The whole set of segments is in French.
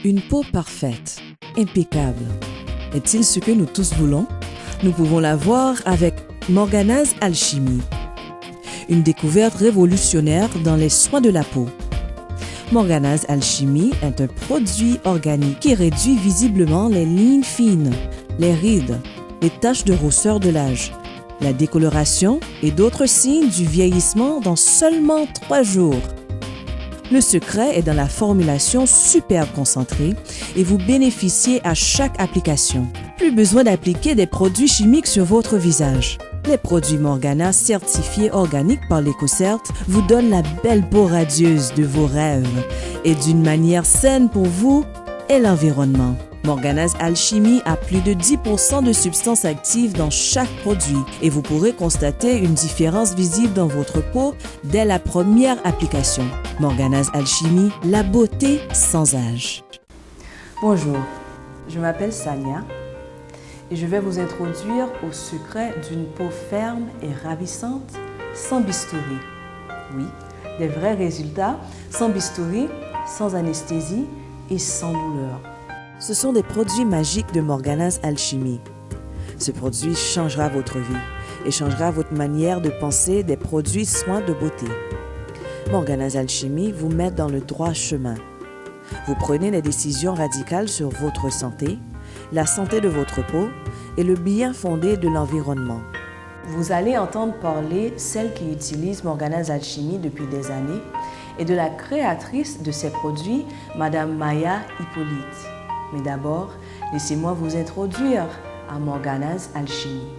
Une peau parfaite, impeccable. Est-il ce que nous tous voulons? Nous pouvons l'avoir avec Morgana's Alchimie. Une découverte révolutionnaire dans les soins de la peau. Morgana's Alchimie est un produit organique qui réduit visiblement les lignes fines, les rides, les taches de rousseur de l'âge, la décoloration et d'autres signes du vieillissement dans seulement 3 jours. Le secret est dans la formulation super concentrée et vous bénéficiez à chaque application. Plus besoin d'appliquer des produits chimiques sur votre visage. Les produits Morgana certifiés organiques par l'EcoCert vous donnent la belle peau radieuse de vos rêves et d'une manière saine pour vous et l'environnement. Morgana's Alchimie a plus de 10% de substances actives dans chaque produit et vous pourrez constater une différence visible dans votre peau dès la première application. Morgana's Alchimie, la beauté sans âge. Bonjour, je m'appelle Sania et je vais vous introduire au secret d'une peau ferme et ravissante sans bistouri. Oui, des vrais résultats sans bistouri, sans anesthésie et sans douleur. Ce sont des produits magiques de Morgana's Alchimie. Ce produit changera votre vie et changera votre manière de penser des produits soins de beauté. Morgana's Alchimie vous met dans le droit chemin. Vous prenez des décisions radicales sur votre santé, la santé de votre peau et le bien fondé de l'environnement. Vous allez entendre parler celle qui utilise Morgana's Alchimie depuis des années et de la créatrice de ces produits, Madame Maya Hippolyte. Mais d'abord, laissez-moi vous introduire à Morgana's Alchimie.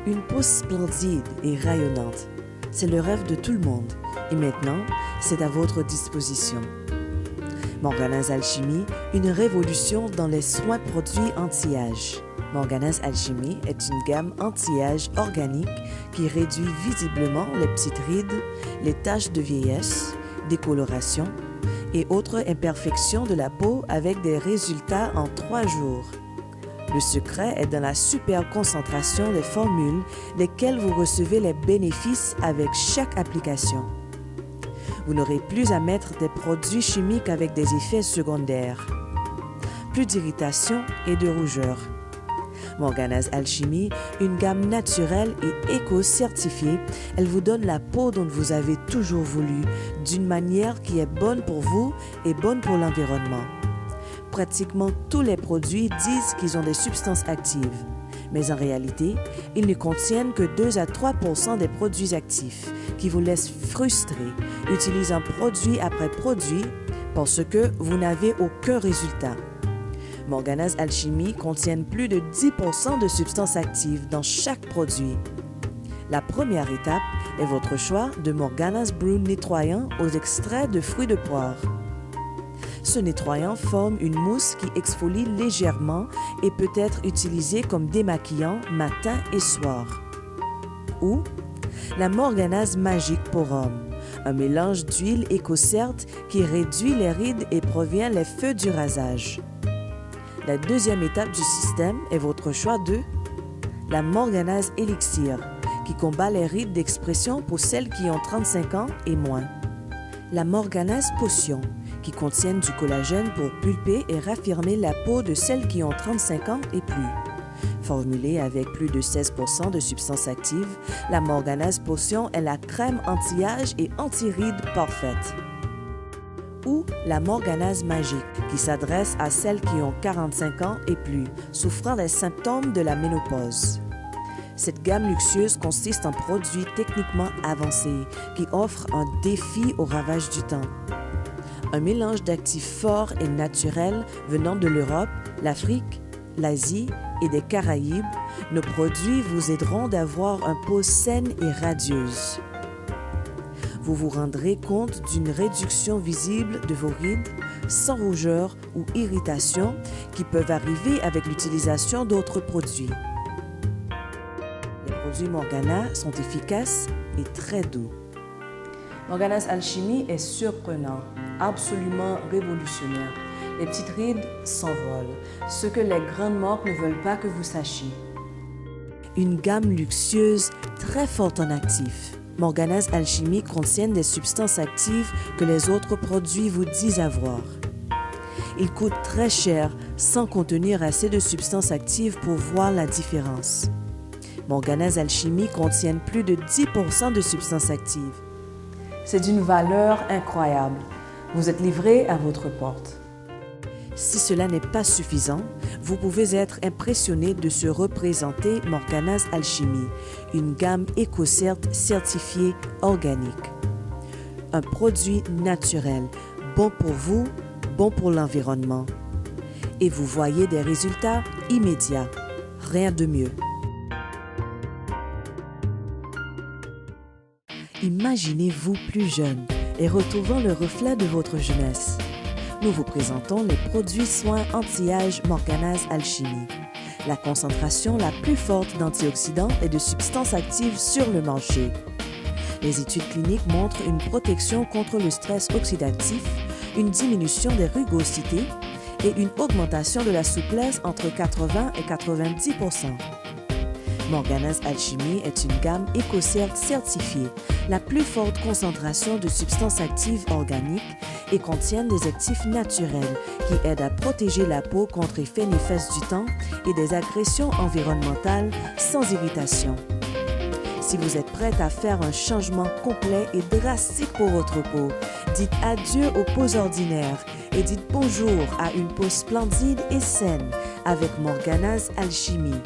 Une peau splendide et rayonnante, c'est le rêve de tout le monde et maintenant, c'est à votre disposition. Morgana's Alchimie, une révolution dans les soins produits anti-âge. Morgana's Alchimie est une gamme anti-âge organique qui réduit visiblement les petites rides, les taches de vieillesse, décoloration et autres imperfections de la peau avec des résultats en 3 jours. Le secret est dans la super concentration des formules desquelles vous recevez les bénéfices avec chaque application. Vous n'aurez plus à mettre des produits chimiques avec des effets secondaires. Plus d'irritation et de rougeur. Morgana's Alchimie, une gamme naturelle et éco-certifiée, elle vous donne la peau dont vous avez toujours voulu, d'une manière qui est bonne pour vous et bonne pour l'environnement. Pratiquement tous les produits disent qu'ils ont des substances actives, mais en réalité, ils ne contiennent que 2 à 3% des produits actifs, qui vous laissent frustrés, utilisant produit après produit parce que vous n'avez aucun résultat. Morgana's Alchimie contient plus de 10% de substances actives dans chaque produit. La première étape est votre choix de Morgana's Brew nettoyant aux extraits de fruits de poire. Ce nettoyant forme une mousse qui exfolie légèrement et peut être utilisé comme démaquillant matin et soir. Ou la Morgana's Magic pour homme, un mélange d'huile EcoCert qui réduit les rides et prévient les feux du rasage. La deuxième étape du système est votre choix de la Morgana's Elixir, qui combat les rides d'expression pour celles qui ont 35 ans et moins. La Morgana's Potion, qui contient du collagène pour pulper et raffermir la peau de celles qui ont 35 ans et plus. Formulée avec plus de 16% de substances actives, la Morgana's Potion est la crème anti-âge et anti-rides parfaite. Ou la Morgana's Magic, qui s'adresse à celles qui ont 45 ans et plus, souffrant des symptômes de la ménopause. Cette gamme luxueuse consiste en produits techniquement avancés qui offrent un défi au ravage du temps. Un mélange d'actifs forts et naturels venant de l'Europe, l'Afrique, l'Asie et des Caraïbes, nos produits vous aideront d'avoir une peau saine et radieuse. Vous vous rendrez compte d'une réduction visible de vos rides, sans rougeur ou irritation, qui peuvent arriver avec l'utilisation d'autres produits. Les produits Morgana sont efficaces et très doux. Morgana's Alchimie est surprenant, absolument révolutionnaire. Les petites rides s'envolent, ce que les grandes marques ne veulent pas que vous sachiez. Une gamme luxueuse très forte en actifs. Morgana's Alchimie contient des substances actives que les autres produits vous disent avoir. Il coûte très cher sans contenir assez de substances actives pour voir la différence. Morgana's Alchimie contient plus de 10% de substances actives. C'est d'une valeur incroyable. Vous êtes livré à votre porte. Si cela n'est pas suffisant, vous pouvez être impressionné de se représenter Morgana's Alchimie, une gamme EcoCert certifiée organique. Un produit naturel, bon pour vous, bon pour l'environnement. Et vous voyez des résultats immédiats. Rien de mieux. Imaginez-vous plus jeune et retrouvant le reflet de votre jeunesse. Nous vous présentons les produits soins anti-âge Morgana's Alchimie, la concentration la plus forte d'antioxydants et de substances actives sur le marché. Les études cliniques montrent une protection contre le stress oxydatif, une diminution des rugosités et une augmentation de la souplesse entre 80 et 90%. Morgana's Alchimie est une gamme EcoCert certifiée, la plus forte concentration de substances actives organiques et contient des actifs naturels qui aident à protéger la peau contre effets néfastes du temps et des agressions environnementales sans irritation. Si vous êtes prête à faire un changement complet et drastique pour votre peau, dites adieu aux peaux ordinaires et dites bonjour à une peau splendide et saine avec Morgana's Alchimie.